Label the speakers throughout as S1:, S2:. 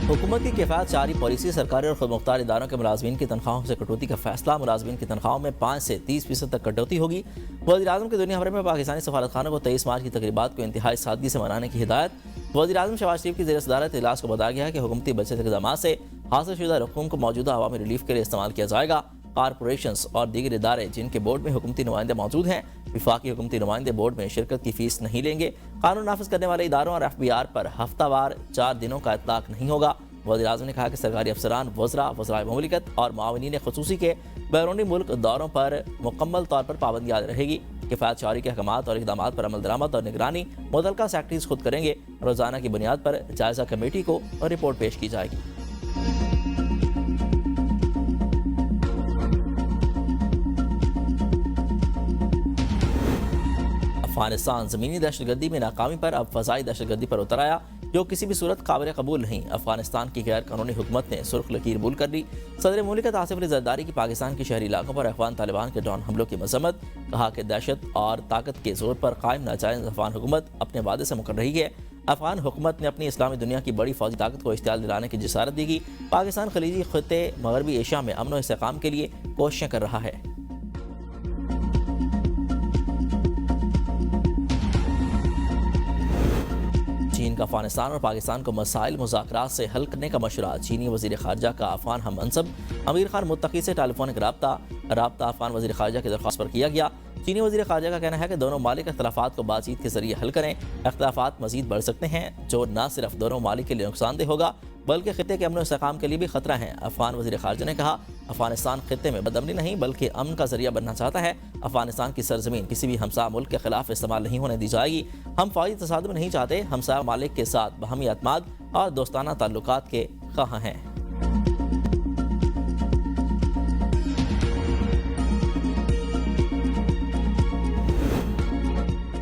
S1: हुकूमत की किफ़ायत जारी पॉलिसी सरकारी और खुद मुख्तार इदारों के मुलाजमीन की तनख्वाहों से कटौती का फैसला। मुलाजमीन की तनख्वाहों में 5 से 30% तक कटौती होगी। वज़ीर-ए-आज़म की दुनिया भर में पाकिस्तानी सफारतखानों को 23 मार्च की तकरीबात को इंतहाई सादगी से मनाने की हिदायत। वज़ीर-ए-आज़म शहबाज शरीफ की ज़ेर सदारत इजलास को बताया गया है कि हुकूमती बचत इक़दामात से हासिल शुदा रकूम को मौजूदा अवामी रिलीफ के लिए इस्तेमाल किया जाएगा। कॉरपोरेशंस और दीगर इदारे जिनके बोर्ड में हुकूमती नुमाइंदे मौजूद हैं, विफाकी हुकूमती नुमाइंदे बोर्ड में शिरकत की फीस नहीं लेंगे। कानून नाफिज करने वाले इदारों और FBR पर हफ्तावार 4 दिनों का इतलाक नहीं होगा। वज़ीर-ए-आज़म ने कहा कि सरकारी अफसरान, वज़राए ममलिकत और मुआविनीन ख़ुसूसी के बैरूनी मुल्क दौरों पर मुकम्मल तौर पर पाबंदी आयद रहेगी। किफ़ायत जारी के अहकामात और इक़दामात पर अमल दरामद और निगरानी मुतल्लिक़ा सेक्रेटरीज़ खुद करेंगे। रोज़ाना की बुनियाद पर जायज़ा कमेटी को रिपोर्ट पेश की जाएगी। अफगानिस्तान ज़मीनी दहशतगर्दी में नाकामी पर अब फ़ज़ाई दहशतगर्दी पर उतर आया, जो किसी भी सूरत काबिल कबूल नहीं। अफगानिस्तान की गैर कानूनी हुकूमत ने सुर्ख लकीर बुल कर दी। सदर मुमलिकत आसिफ अली ज़रदारी की पाकिस्तान के शहरी इलाकों पर अफगान तालिबान के ड्रोन हमलों की मजम्मत। कहा कि दहशत और ताकत के जोर पर कायम नाजायज़ अफगान हुकूमत अपने वादे से मुकर रही है। अफगान हुकूमत ने अपनी इस्लामी दुनिया की बड़ी फौजी ताकत को इश्तियाल दिलाने की जिसारत दी कि पाकिस्तान खलीजी खित्ते मगरबी एशिया में अमन व इस्तेहकाम के लिए कोशिशें कर रहा है। चीन का अफगानिस्तान और पाकिस्तान को मसाइल मुज़ाकरात से हल करने का मशवरा। चीनी वज़ीर ख़ारजा का अफगान हम मनसब अमीर खान मुत्तकी से टेलीफोनिक रब्ता अफगान वज़ीर ख़ारजा की दरख्वास्त पर किया गया। चीनी वज़ीर ख़ारजा का कहना है कि दोनों मालिक इख्तलाफात को बातचीत के जरिए हल करें। इख्तलाफात मज़ीद बढ़ सकते हैं, जो न सिर्फ दोनों मालिक के लिए नुकसानदेह होगा बल्कि खित्ते के अमन व इस्तेहकाम के लिए भी खतरा है। अफगान वज़ीर ख़ारजा ने कहा, अफगानिस्तान खित्ते में बदअमनी नहीं बल्कि अमन का जरिया बनना चाहता है। अफगानिस्तान की सरजमीन किसी भी हमसा मुल्क के खिलाफ इस्तेमाल नहीं होने दी जाएगी। हम फौजी तसादुम नहीं चाहते, हमसा मालिक के साथ बाहमी अतमाद और दोस्ताना ताल्लुकात के ख़्वाह हैं।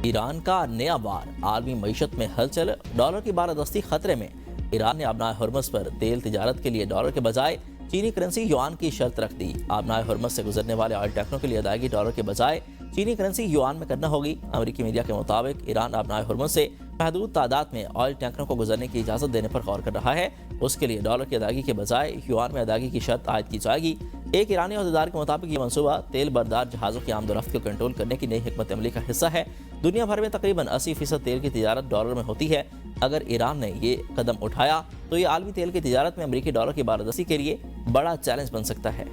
S1: ईरान का नया वार, आलमी मईशत में हलचल, डॉलर की बालादस्ती खतरे में। ईरान ने आबनाए हुर्मुज़ पर तेल तिजारत के लिए डॉलर के बजाय चीनी करेंसी युआन की शर्त रख दी। आबनाए हुर्मुज़ से गुजरने वाले ऑयल टैंकरों के लिए अदायगी डॉलर के बजाय चीनी करेंसी युआन में करना होगी। अमेरिकी मीडिया के मुताबिक ईरान आबनाए हुर्मुज़ से महदूद तादाद में ऑयल टैंकरों को गुजरने की इजाज़त देने पर गौर कर रहा है। उसके लिए डॉलर की अदायगी के बजाय युआन में अदायगी की शर्त आयद की जाएगी। एक ईरानी अहदेदार के मुताबिक ये मनसूबा तेल बरदार जहाज़ों की आमदोरफ्त को कंट्रोल करने की नई हिकमत अमली का हिस्सा है। दुनिया भर में तकरीबन 80% तेल की तिजारत डॉलर में होती है। अगर ईरान ने ये कदम उठाया तो ये आलमी तेल की तिजारत में अमरीकी डॉलर की बालादस्ती के लिए बड़ा चैलेंज बन सकता है।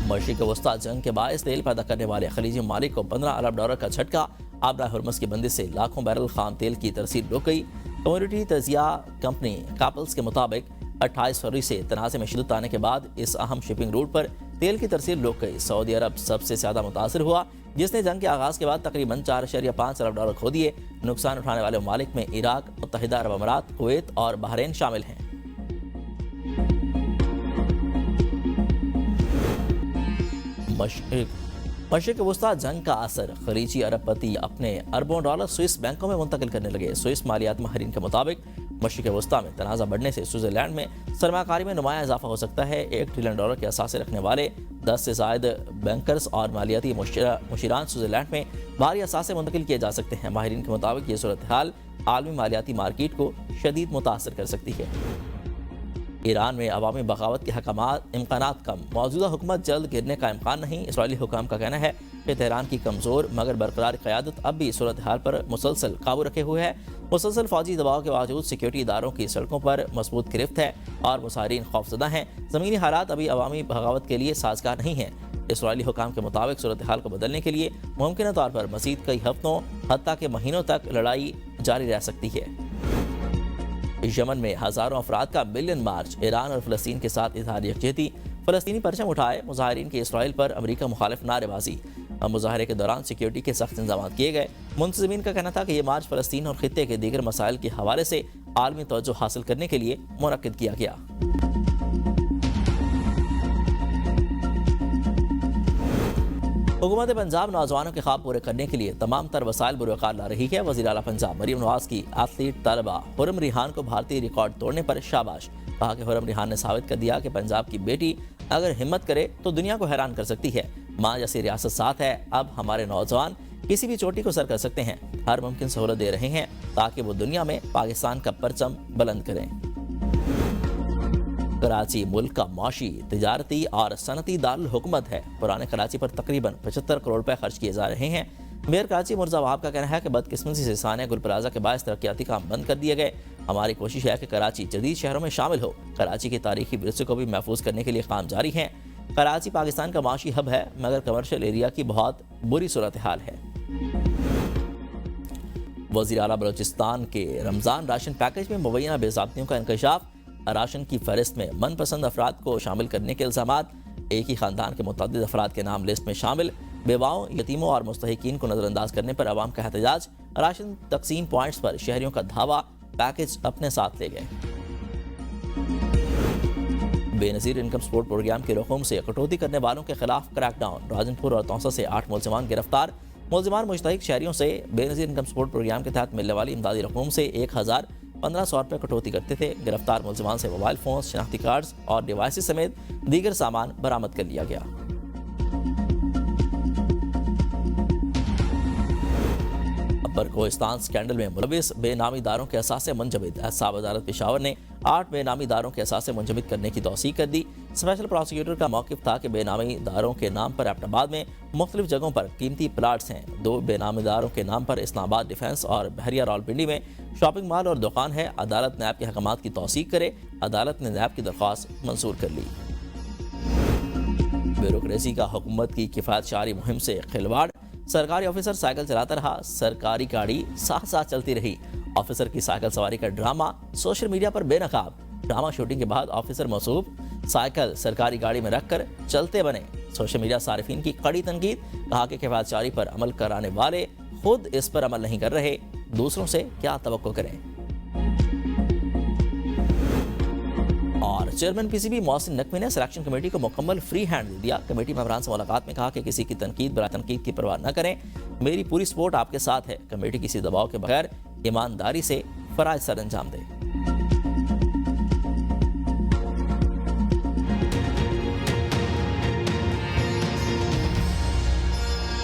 S1: मशरिक़ वस्ता जंग के बायस तेल पैदा करने वाले खलीजी ममालिक को 15 अरब डॉलर का झटका। आबनाए हुर्मुज़ की बंदिश से लाखों बैरल खाम तेल की तरसील रुक गई। कम्युनिटी तजिया कंपनी कापल्स के मुताबिक 28 फरवरी से तनाज़े में शिद्दत आने के बाद इस अहम शिपिंग रूट पर तेल की तरसील रुक गई। सऊदी अरब सबसे ज़्यादा मुतासर हुआ, जिसने जंग के आगाज़ के बाद तकरीबन 4.5 अरब डॉलर खो दिए। नुकसान उठाने वाले ममालिक में इराक, मुत्तहिदा अरब अमारात, कुवैत और बहरीन शामिल हैं। मशरिक़ वस्ता जंग का असर, खलीजी अरबपति अपने अरबों डॉलर स्विस बैंकों में मुंतकिल करने लगे। स्विस मालियात माहिरीन के मुताबिक मशरिक़ वस्ता में तनाज़ा बढ़ने से स्विट्ज़रलैंड में सरमाकारी में नुमाया इजाफा हो सकता है। $1 ट्रिलियन के असासे रखने वाले 10 से ज़ायद बैंकर्स और मालियाती मुशीरान स्विट्ज़रलैंड में भारी असासे मुंतकिल किए जा सकते हैं। माहिरीन के मुताबिक ये सूरत हाल आलमी मालियाती मार्केट को शदीद मुतासर कर सकती है। ईरान में अवामी बगावत के इम्कानात कम, मौजूदा हुकूमत जल्द गिरने का इम्कान नहीं। इसराइली हुकाम का कहना है कि तेहरान की कमज़ोर मगर बरकरार क़यादत अब भी सूरत हाल पर मुसलसल काबू रखे हुए है। मुसलसल फौजी दबाव के बावजूद सिक्योरिटी इदारों की सड़कों पर मजबूत गिरफ्त है और मुसाहिरीन खौफजदा हैं। ज़मीनी हालात अभी अवामी बगावत के लिए साजगार नहीं हैं। इसराइली हुकाम के मुताबिक सूरत हाल को बदलने के लिए मुमकिन तौर पर मज़ीद कई हफ्तों हत्ता के महीनों तक लड़ाई जारी रह सकती है। यमन में हज़ारों अफराद का मिलियन मार्च, ईरान और फ़लस्तीन के साथ इज़हार यकजहती। फ़लस्तीनी परचम उठाए, मुजाहिरीन की इसराइल पर अमरीका मुखालिफ नारेबाजी। मुजाहरे के दौरान सिक्योरिटी के सख्त इंतजाम किए गए। मुंतज़मीन का कहना था कि यह मार्च फ़लस्तीन और खित्ते के दीगर मसाइल के हवाले से आलमी तवज्जो हासिल करने के लिए मुनक्किद किया गया। हुकूमत पंजाब नौजवानों के ख्वाब पूरे करने के लिए तमाम तर वसाइल बुरकार ला रही है। वज़ीर आला पंजाब मरीम नवाज की एथलीट तालिबा हुरम रिहान को भारतीय रिकॉर्ड तोड़ने पर शाबाश। कहा कि हुरम रिहान ने साबित कर दिया कि पंजाब की बेटी अगर हिम्मत करे तो दुनिया को हैरान कर सकती है। माँ जैसी रियासत साथ है। अब हमारे नौजवान کسی بھی چوٹی کو سر کر سکتے ہیں، ہر ممکن سہولت دے رہے ہیں تاکہ وہ دنیا میں پاکستان کا پرچم بلند کریں۔ کراچی ملک کا معاشی، تجارتی اور صنعتی دارالحکومت ہے۔ پرانے کراچی پر تقریباً 75 کروڑ روپے خرچ کیے جا رہے ہیں۔ میئر کراچی مرزا وہاب کا کہنا ہے کہ بدقسمتی سے ثانیہ گل پلازہ کے باعث ترقیاتی کام بند کر دیے گئے۔ ہماری کوشش ہے کہ کراچی جدید شہروں میں شامل ہو۔ کراچی کی تاریخی ورثے کو بھی محفوظ کرنے کے لیے کام جاری ہیں۔ کراچی پاکستان کا معاشی ہب ہے، مگر کمرشل ایریا کی بہت بری صورتحال ہے۔ وزیر اعلیٰ بلوچستان کے رمضان راشن پیکج میں مبینہ بے ضابطگیوں کا انکشاف۔ راشن کی فہرست میں من پسند افراد کو شامل کرنے کے الزامات۔ ایک ہی خاندان کے متعدد افراد کے نام لسٹ میں شامل۔ بیواؤں، یتیموں اور مستحقین کو نظر انداز کرنے پر عوام کا احتجاج۔ راشن تقسیم پوائنٹس پر شہریوں کا دھاوا، پیکج اپنے ساتھ لے گئے۔ بے نظیر انکم سپورٹ پروگرام کے رقوم سے کٹوتی کرنے والوں کے خلاف کریک ڈاؤن۔ راجنپور اور توسا سے 8 ملزمان گرفتار۔ ملزمان مستحق شہریوں سے بے نظیر انکم سپورٹ پروگرام کے تحت ملنے والی امدادی رقوم سے 1500 روپے کٹوتی کرتے تھے۔ گرفتار ملزمان سے موبائل فونز، شناختی کارڈز اور ڈیوائسز سمیت دیگر سامان برآمد کر لیا گیا۔ اپر کوہستان سکینڈل میں ملوث بے نامی داروں کے اثاثے منجمد۔ احتساب عدالت پشاور نے 8 بے نامی داروں کے اثاثے منجمد کرنے کی توثیق کر دی۔ اسپیشل پراسیکیوٹر کا موقف تھا کہ بے نامی داروں کے نام پر ایبٹ آباد میں مختلف جگہوں پر قیمتی پلاٹس ہیں۔ 2 بے نامی داروں کے نام پر اسلام آباد ڈیفنس اور بحریہ راولپنڈی میں شاپنگ مال اور دکان ہے۔ عدالت نیب کے احکامات کی توثیق کرے۔ عدالت نے نیب کی درخواست منظور کر لی۔ بیوروکریسی کا حکومت کی کفایت شعاری مہم سے کھلواڑ۔ سرکاری آفیسر سائیکل چلاتا رہا، سرکاری گاڑی ساتھ ساتھ چلتی رہی۔ آفیسر کی سائیکل سواری کا ڈرامہ سوشل میڈیا پر بے نقاب۔ ڈرامہ شوٹنگ کے بعد آفیسر موصوف سائیکل سرکاری گاڑی میں رکھ کر چلتے بنے۔ سوشل میڈیا صارفین کی کڑی تنقید۔ کہا کہ کفایت شعاری پر عمل کرانے والے خود اس پر عمل نہیں کر رہے، دوسروں سے کیا توقع کریں۔ اور chairman P C B Mohsin Naqvi نے سلیکشن کمیٹی کو مکمل فری ہینڈ دے دیا۔ کمیٹی ممبران سے ملاقات میں کہا کہ کسی کی تنقید برائے تنقید کی پرواہ نہ کریں، میری پوری سپورٹ آپ کے ساتھ ہے۔ کمیٹی کسی دباؤ کے بغیر ایمانداری سے فرائض سر انجام دے۔